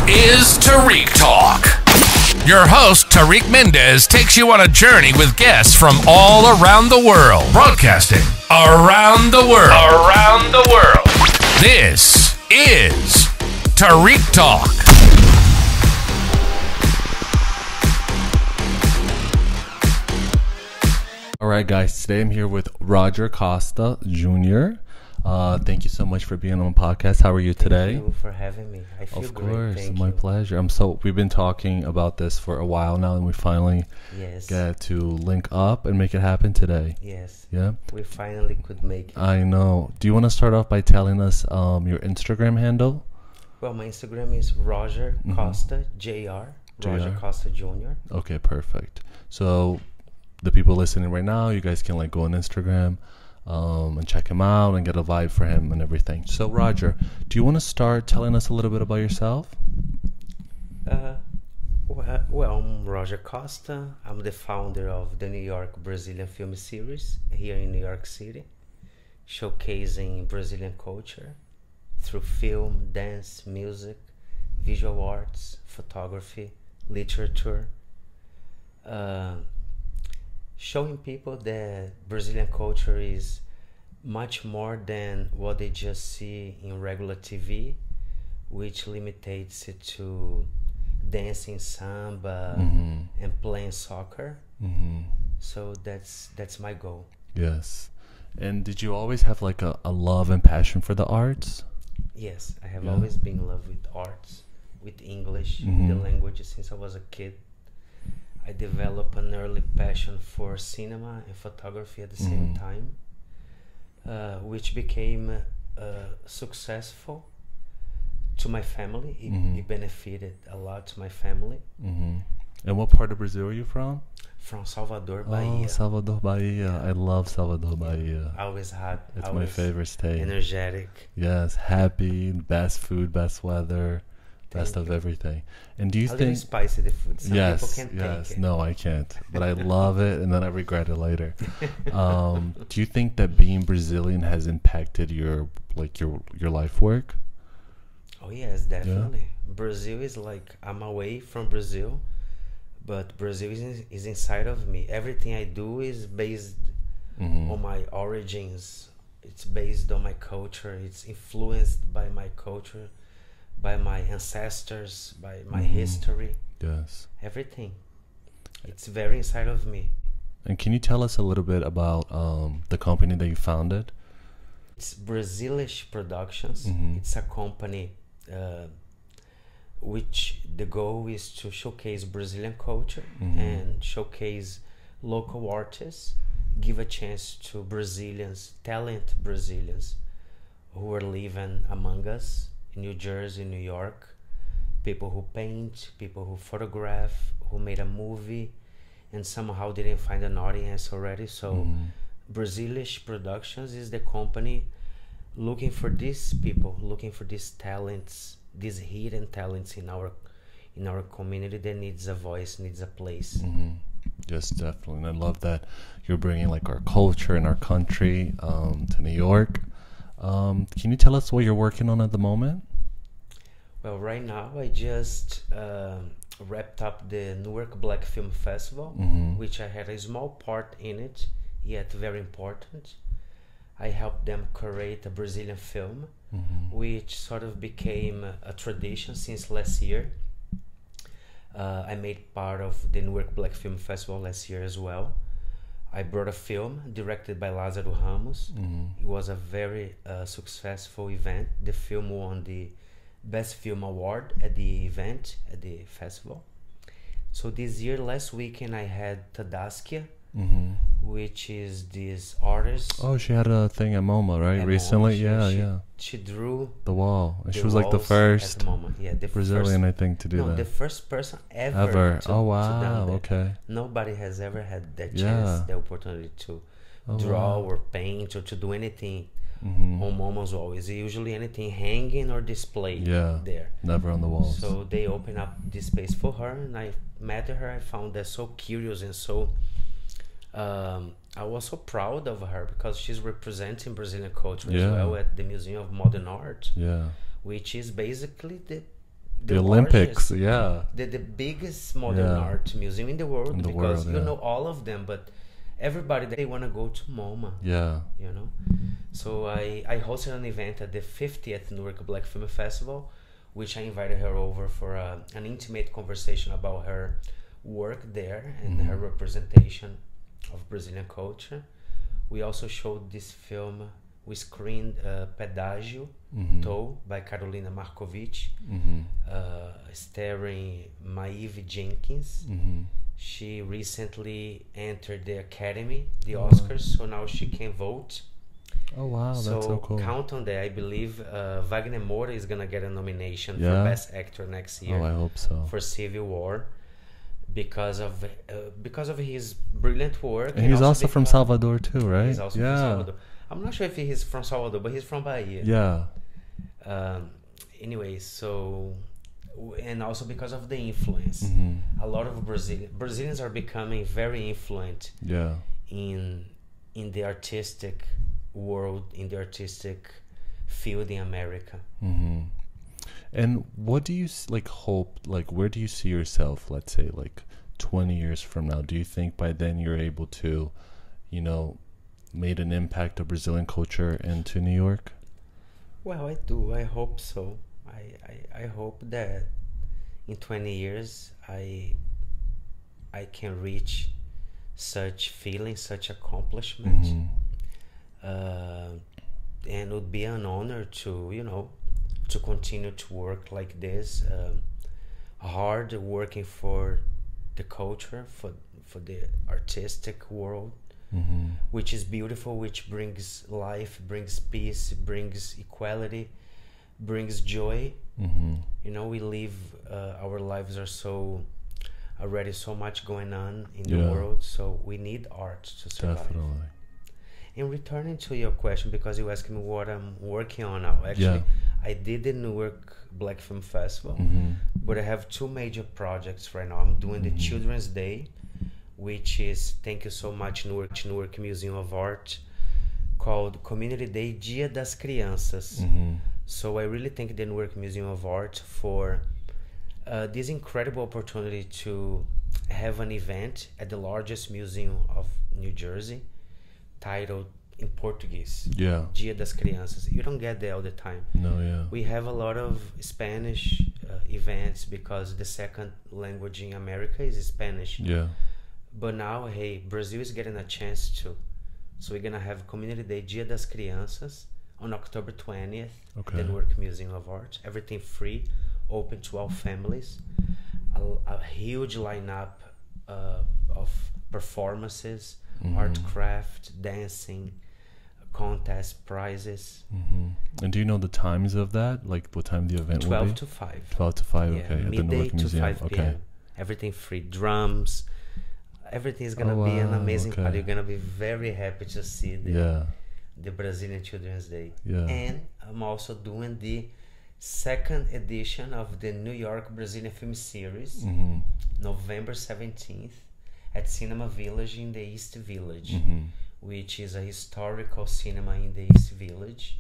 is Tarik Talk. Your host, Tarik Mendes, takes you on a journey with guests from all around the world. Broadcasting around the world. Around the world. This is Tarik Talk. All right, guys. Today I'm here with Costa Jr. Thank you so much for being on the podcast. How are you today? Thank you for having me. I feel great. Of course, Thank my you. pleasure. We've been talking about this for a while now, and we finally get to link up and make it happen today. Yes. Yeah. We finally could make it. I know. Do you want to start off by telling us your Instagram handle? Well, my Instagram is Roger Costa Jr. Roger Costa Jr. Okay, perfect. So the people listening right now, you guys can go on Instagram and check him out and get a vibe for him and everything. So Roger, do you want to start telling us a little bit about yourself? Well, I'm Roger Costa. I'm the founder of the New York Brazilian Film Series here in New York City, showcasing Brazilian culture through film, dance, music, visual arts, photography, literature, showing people that Brazilian culture is much more than what they just see in regular TV, which limits it to dancing samba and playing soccer. So that's my goal. Yes. And did you always have a love and passion for the arts? Yes, I have always been in love with arts, with English, the language since I was a kid. I developed an early passion for cinema and photography at the same time, which became successful to my family. It benefited a lot to my family. And what part of Brazil are you from? From Salvador, Bahia. Oh, Salvador, Bahia. I love Salvador, Bahia. Always hot. It's my favorite state. Energetic. Yes, happy, best food, best weather. Best of everything. And do you think little spicy the food? Some people can't take it. No, I can't. But I love it, and then I regret it later. Do you think that being Brazilian has impacted your life work? Oh yes, definitely. Yeah. Brazil is I'm away from Brazil, but Brazil is inside of me. Everything I do is based on my origins. It's based on my culture. It's influenced by my culture, by my ancestors, by my history. Yes. Everything. It's very inside of me. And can you tell us a little bit about the company that you founded? It's Brazilish Productions. It's a company which the goal is to showcase Brazilian culture and showcase local artists, give a chance to talented Brazilians who are living among us. New Jersey, New York, people who paint, people who photograph, who made a movie and somehow didn't find an audience already. So Brazilish Productions is the company looking for these people, looking for these talents, these hidden talents in our community that needs a voice, needs a place. Yes, definitely. And I love that you're bringing our culture and our country to New York. Can you tell us what you're working on at the moment? Well, right now I just wrapped up the Newark Black Film Festival, which I had a small part in it, yet very important. I helped them curate a Brazilian film, which sort of became a tradition since last year. I made part of the Newark Black Film Festival last year as well. I brought a film directed by Lázaro Ramos. It was a very successful event. The film won the Best Film Award at the event, at the festival. So this year, last weekend, I had Tadaskia, which is this artist. Oh, she had a thing at MoMA, right? Recently? She drew the wall. And she was the first Brazilian, I think, to do that. The first person ever. Oh, wow. Okay. Nobody has ever had that chance, the opportunity to draw or paint or to do anything on MoMA's wall. It's usually anything hanging or displayed there. Never on the walls. So they opened up this space for her, and I met her. I found that so curious and so I was so proud of her because she's representing Brazilian culture as well at the Museum of Modern Art, which is basically the Olympics, largest, the biggest modern art museum in the world, because you know all of them, but everybody, they want to go to MoMA. Yeah. You know? So I hosted an event at the 50th Newark Black Film Festival, which I invited her over for an intimate conversation about her work there and her representation of Brazilian culture. We also showed this film. We screened Pedágio, Toll, by Carolina Markovic, starring Maeve Jenkins. She recently entered the Academy, the Oscars, so now she can vote. Oh wow, that's so cool. Count on that. I believe Wagner Moura is gonna get a nomination for Best Actor next year. Oh, I hope so. For Civil War, because of his brilliant work. And he's also from Salvador too, right? He's also from Salvador. I'm not sure if he's from Salvador, but he's from Bahia. Yeah. Anyway, so, and also because of the influence. A lot of Brazilians are becoming very influent in the artistic world, in the artistic field in America. And what do you hope, where do you see yourself, let's say 20 years from now? Do you think by then you're able to, made an impact of Brazilian culture into New York? Well, I do. I hope so. I hope that in 20 years I can reach such feeling, such accomplishment. And it would be an honor to, to continue to work like this, hard working for the culture, for the artistic world. Which is beautiful, which brings life, brings peace, brings equality, brings joy. We live, our lives are already so much going on in the world, so we need art to survive. Definitely. And returning to your question, because you asked me what I'm working on now. Actually, I did the Newark Black Film Festival, but I have two major projects right now. I'm doing the Children's Day, which is, thank you so much, Newark Museum of Art, called Community Day Dia das Crianças. So I really thank the Newark Museum of Art for this incredible opportunity to have an event at the largest museum of New Jersey, titled in Portuguese, Dia das Crianças. You don't get that all the time. We have a lot of Spanish events because the second language in America is Spanish. But now, hey, Brazil is getting a chance to. So we're going to have Community Day Dia das Crianças on October 20th at the Newark Museum of Art. Everything free, open to all families. A huge lineup of performances, art craft, dancing, contest, prizes. And do you know the times of that? What time the event will be? 12 to 5. 12 to 5, okay. At the Midday Newark to Museum. 5 p.m. Everything free. Drums. Everything is going to be an amazing party. You're going to be very happy to see the Brazilian Children's Day. And I'm also doing the second edition of the New York Brazilian Film Series, November 17th, at Cinema Village in the East Village, which is a historical cinema in the East Village.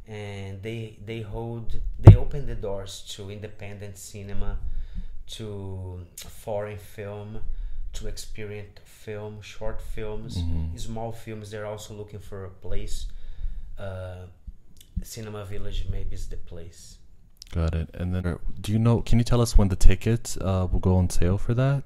And they open the doors to independent cinema, to foreign film, to experience film, short films, small films. They're also looking for a place. Cinema Village maybe is the place. Got it. And then, can you tell us when the tickets will go on sale for that?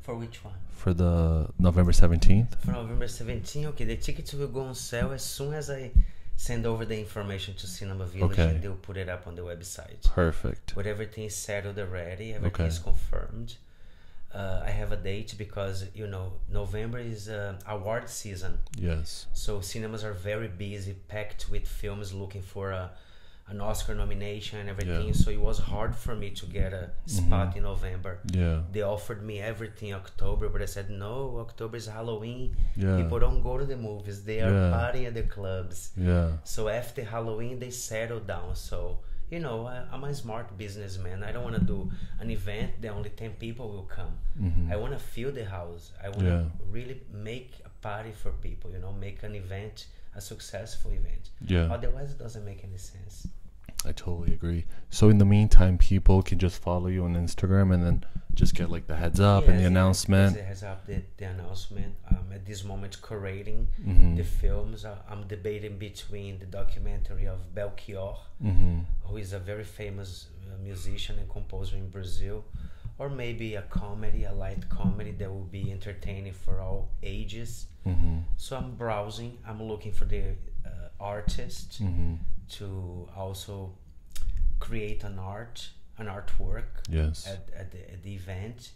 For which one? For the November 17th? For November 17th, okay. The tickets will go on sale as soon as I send over the information to Cinema Village, and they'll put it up on the website. Perfect. But everything is settled already. Everything is confirmed. I have a date because, November is award season. Yes. So cinemas are very busy, packed with films looking for an Oscar nomination and everything. So it was hard for me to get a spot in November. They offered me everything October, but I said, no, October is Halloween. People don't go to the movies. They are partying at the clubs. So after Halloween, they settled down. So, I'm a smart businessman. I don't want to do an event that only 10 people will come. I want to fill the house. I want to really make a party for people, make an event a successful event. Otherwise, it doesn't make any sense. I totally agree. So in the meantime, people can just follow you on Instagram and then just get like the heads up and the announcement. Yes, the heads up, the announcement. At this moment, curating the films. I'm debating between the documentary of Belchior, who is a very famous musician and composer in Brazil, or maybe a comedy, a light comedy that will be entertaining for all ages. So I'm browsing. I'm looking for the artist to also create an artwork at the event.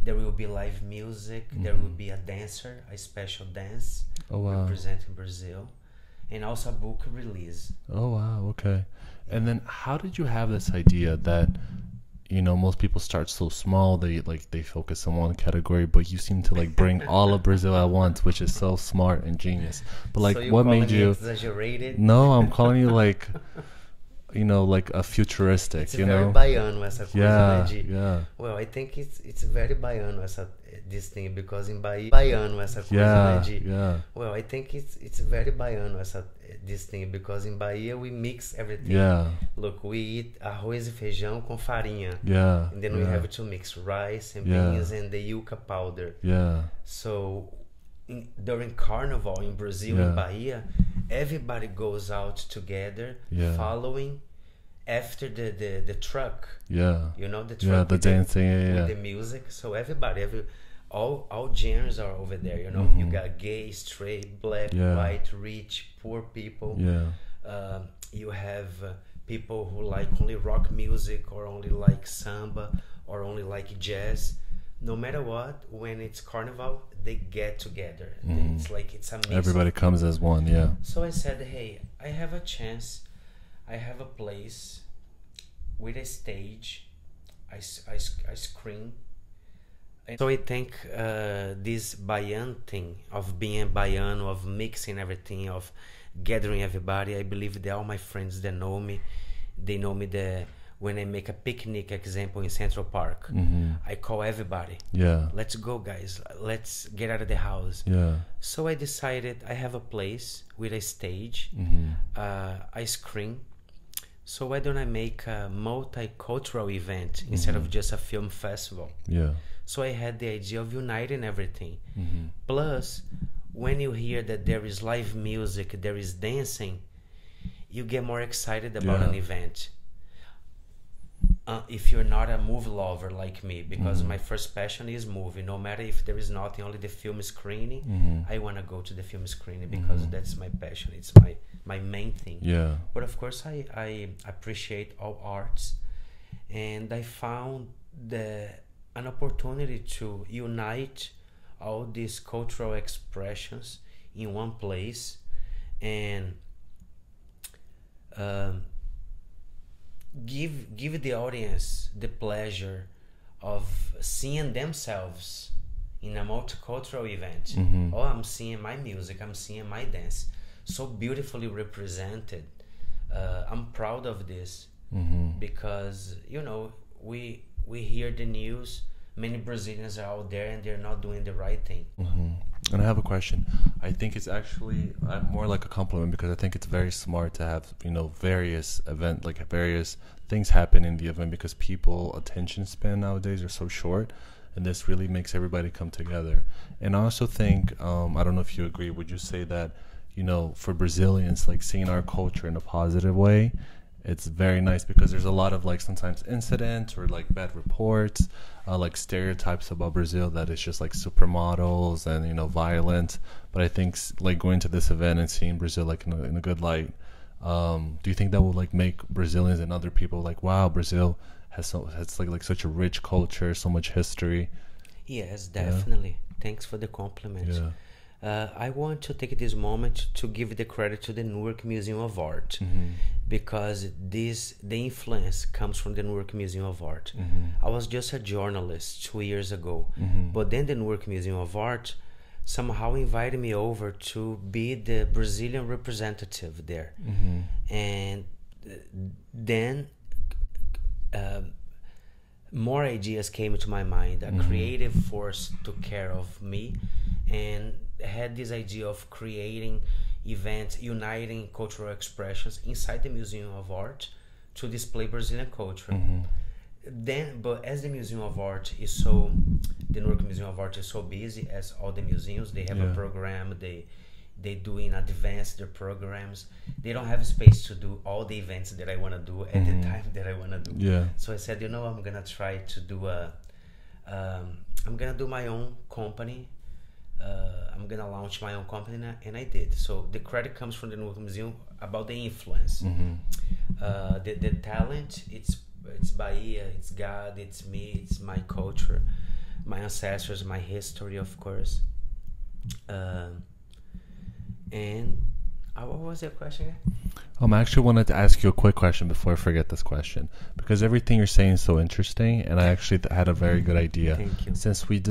There will be live music. There will be a dancer, a special dance representing Brazil, and also a book release. Oh wow, okay. And then how did you have this idea that, you know, most people start so small, they focus on one category, but you seem to like bring all of Brazil at once, which is so smart and genius. But like, So what made you exaggerated? No, I'm calling you like, you know, like a futuristic, It's you very know? baiano essa coisa, Yeah, né, de, yeah. Well, I think it's very baiano this thing, because in Bahia, baiano essa coisa, Yeah, né, de, yeah. Well, I think it's very baiano this thing, because in Bahia we mix everything. Yeah. Look, we eat arroz e feijão com farinha. Yeah. And then we have to mix rice and beans and the yuca powder. Yeah. So during Carnival in Brazil, in Bahia, everybody goes out together following after the truck. Yeah. You know, the truck. Yeah, the dancing, with the music. So everybody, all genres are over there, you know. You got gay, straight, black, white, rich, poor people. Yeah. You have people who like only rock music, or only like samba, or only like jazz. No matter what, when it's Carnival, they get together. It's like it's a mix. Everybody comes as one, yeah. So I said, hey, I have a chance. I have a place with a stage. I screen. So I think this Baian thing of being Baiano, of mixing everything, of gathering everybody. I believe that all my friends that know me, they know me that when I make a picnic, example, in Central Park, I call everybody. Yeah. Let's go, guys. Let's get out of the house. Yeah. So I decided I have a place with a stage, a screen. So why don't I make a multicultural event instead of just a film festival? Yeah. So I had the idea of uniting everything. Plus, when you hear that there is live music, there is dancing, you get more excited about an event. If you're not a movie lover like me, because my first passion is movie. No matter if there is nothing, only the film screening, I want to go to the film screening because that's my passion. It's my main thing. Yeah. But of course, I appreciate all arts, and I found an opportunity to unite all these cultural expressions in one place, and give the audience the pleasure of seeing themselves in a multicultural event. Oh, I'm seeing my music, I'm seeing my dance, so beautifully represented. I'm proud of this because, you know, we hear the news, many Brazilians are out there and they're not doing the right thing. And I have a question. I think it's actually more like a compliment, because I think it's very smart to have, you know, various things happen in the event, because people attention span nowadays are so short, and this really makes everybody come together. And I also think, I don't know if you agree, would you say that, you know, for Brazilians, like seeing our culture in a positive way, it's very nice, because there's a lot of like sometimes incidents or like bad reports, like stereotypes about Brazil, that it's just like supermodels and, you know, violent. But I think like going to this event and seeing Brazil like in a good light, do you think that will like make Brazilians and other people like, wow, Brazil has like such a rich culture, so much history? Yes, definitely. Thanks for the compliment. Yeah. I want to take this moment to give the credit to the Newark Museum of Art, because the influence comes from the Newark Museum of Art. I was just a journalist 2 years ago, but then the Newark Museum of Art somehow invited me over to be the Brazilian representative there. And then more ideas came to my mind. A creative force took care of me, and had this idea of creating events, uniting cultural expressions inside the Museum of Art to display Brazilian culture. Mm-hmm. Then, but as the Museum of Art is so, the Newark Museum of Art is so busy, as all the museums, they have a program, they do in advance their programs. They don't have space to do all the events that I want to do at the time that I want to do. Yeah. So I said, I'm gonna try to do I'm gonna do my own company. I'm gonna launch my own company, and I did. So the credit comes from the Newark Museum about the influence, the talent. It's Bahia, it's God, it's me, it's my culture, my ancestors, my history, of course. And what was your question again? I actually wanted to ask you a quick question before I forget this question, because everything you're saying is so interesting, and I actually had a very good idea. Thank you. Since we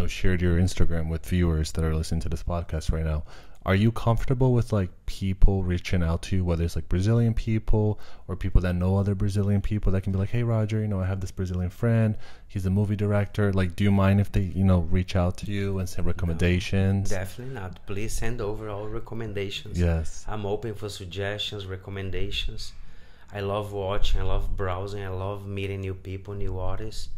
shared your Instagram with viewers that are listening to this podcast right now, are you comfortable with like people reaching out to you, whether it's like Brazilian people or people that know other Brazilian people that can be like, hey Roger, I have this Brazilian friend, he's a movie director, like do you mind if they reach out to you and send recommendations? No, definitely not. Please send over all recommendations. Yes, I'm open for suggestions, recommendations. I love watching, I love browsing, I love meeting new people, new artists.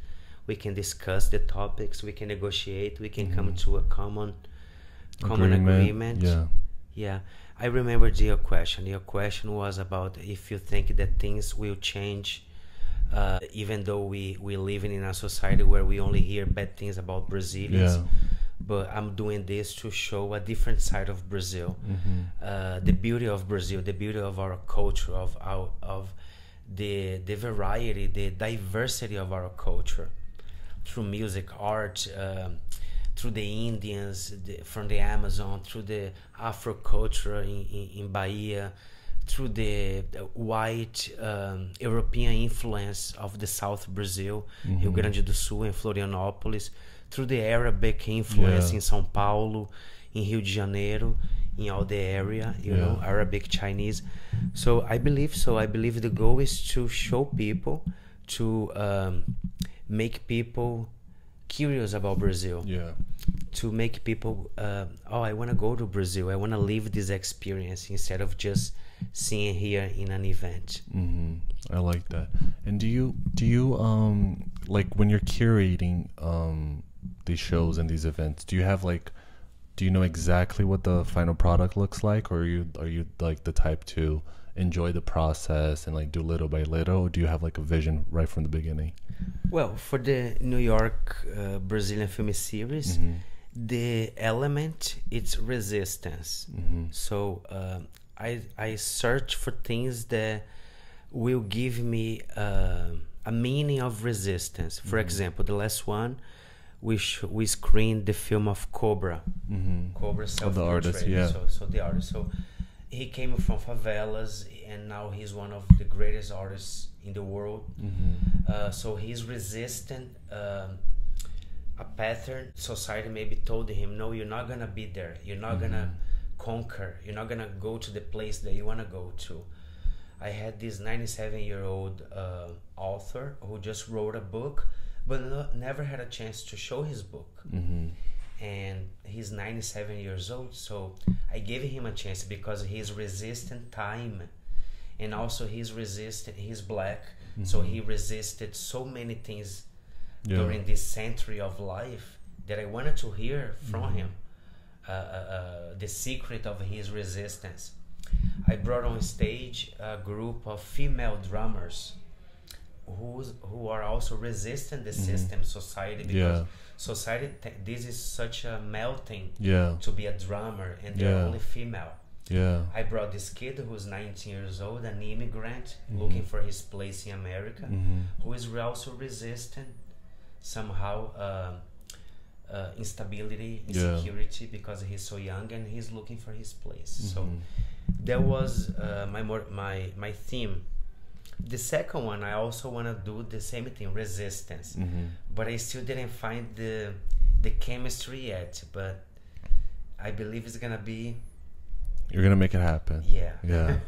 We can discuss the topics, we can negotiate, we can come to a common agreement. Yeah. I remembered your question. Your question was about if you think that things will change, even though we live in a society where we only hear bad things about Brazilians. But I'm doing this to show a different side of Brazil, the beauty of Brazil, the beauty of our culture, of the variety, the diversity of our culture, through music, art, through the Indians from the Amazon, through the Afro culture in Bahia, through the white European influence of the South Brazil, Rio Grande do Sul and Florianópolis, through the Arabic influence in São Paulo, in Rio de Janeiro, in all the area, Arabic, Chinese. So I believe the goal is to show people, to make people curious about Brazil, to make people I want to go to Brazil, I want to live this experience instead of just seeing here in an event. I like that. And do you like when you're curating these shows and these events, do you know exactly what the final product looks like, or are you like the type to enjoy the process and like do little by little, or do you have like a vision right from the beginning? Well, for the New York Brazilian film series, the element, it's resistance. So I search for things that will give me a meaning of resistance. For example, the last one, we screened the film of Cobra. Cobra self-portrait. The artist, So the artist. So he came from favelas, and now he's one of the greatest artists in the world. So he's resistant a pattern society maybe told him, no, you're not gonna be there, you're not gonna conquer, you're not gonna go to the place that you want to go to. I had this 97-year-old author who just wrote a book, but never had a chance to show his book. And he's 97 years old, so I gave him a chance because he's resistant time, and also he's black, so he resisted so many things during this century of life that I wanted to hear from him, the secret of his resistance. I brought on stage a group of female drummers who are also resistant the system, society, because society this is such a melting to be a drummer, and they're only female. I brought this kid who's 19 years old, an immigrant looking for his place in America, who is also resistant somehow instability, insecurity, because he's so young and he's looking for his place. So that was my theme. The second one, I also want to do the same thing, resistance, but I still didn't find the chemistry yet, but I believe it's gonna be. You're gonna make it happen. Yeah.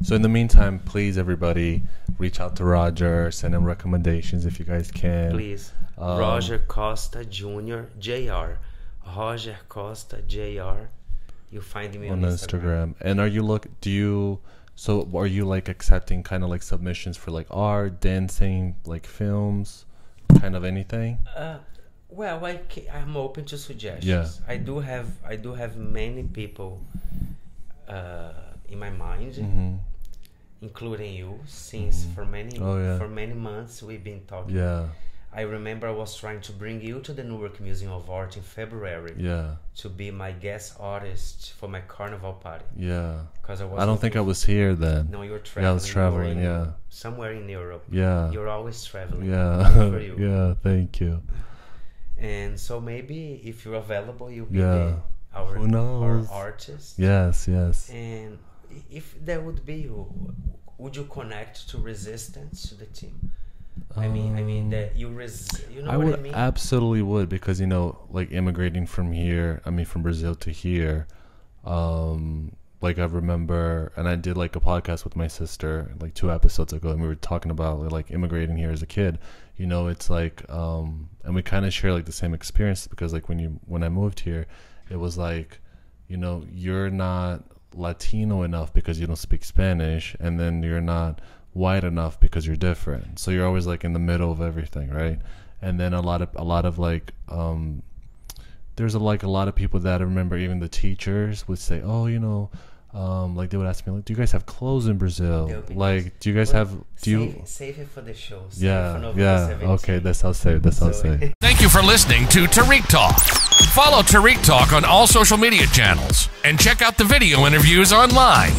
So in the meantime, please everybody reach out to Roger, send him recommendations if you guys can. Please, Roger Costa Jr. Jr. Roger Costa Jr. You find me on Instagram. And are you So are you like accepting kind of like submissions for like art, dancing, like films, kind of anything? Well, I'm open to suggestions. Yeah. I do have many people in my mind, including you, since for many months we've been talking. Yeah. I remember I was trying to bring you to the Newark Museum of Art in February. Yeah. To be my guest artist for my carnival party. Yeah. Because I don't think I was here then. No, you were traveling. Yeah, I was traveling. Yeah. Somewhere in Europe. Yeah. You're always traveling. Yeah. For you. Yeah. Thank you. And so maybe if you're available, you'll be Who knows? our artist. Yes. Yes. And if that would be you, would you connect to Resistance, to the team? I mean that you know what I mean? Absolutely would, because you know, like immigrating from here, from Brazil to here, like I remember, and I did like a podcast with my sister like 2 episodes ago, and we were talking about like immigrating here as a kid. You know, it's like, and we kind of share like the same experience, because like when I moved here, it was like, you know, you're not Latino enough because you don't speak Spanish, and then you're not white enough because you're different, so you're always like in the middle of everything, right? And then a lot of like there's a lot of people that I remember, even the teachers would say, oh, you know, like they would ask me, like, do you guys have clothes in Brazil? Like, do you guys save it for the show. Yeah. Okay, that's I'll say. Thank you for listening to Tarik Talk. Follow Tarik Talk on all social media channels and check out the video interviews online.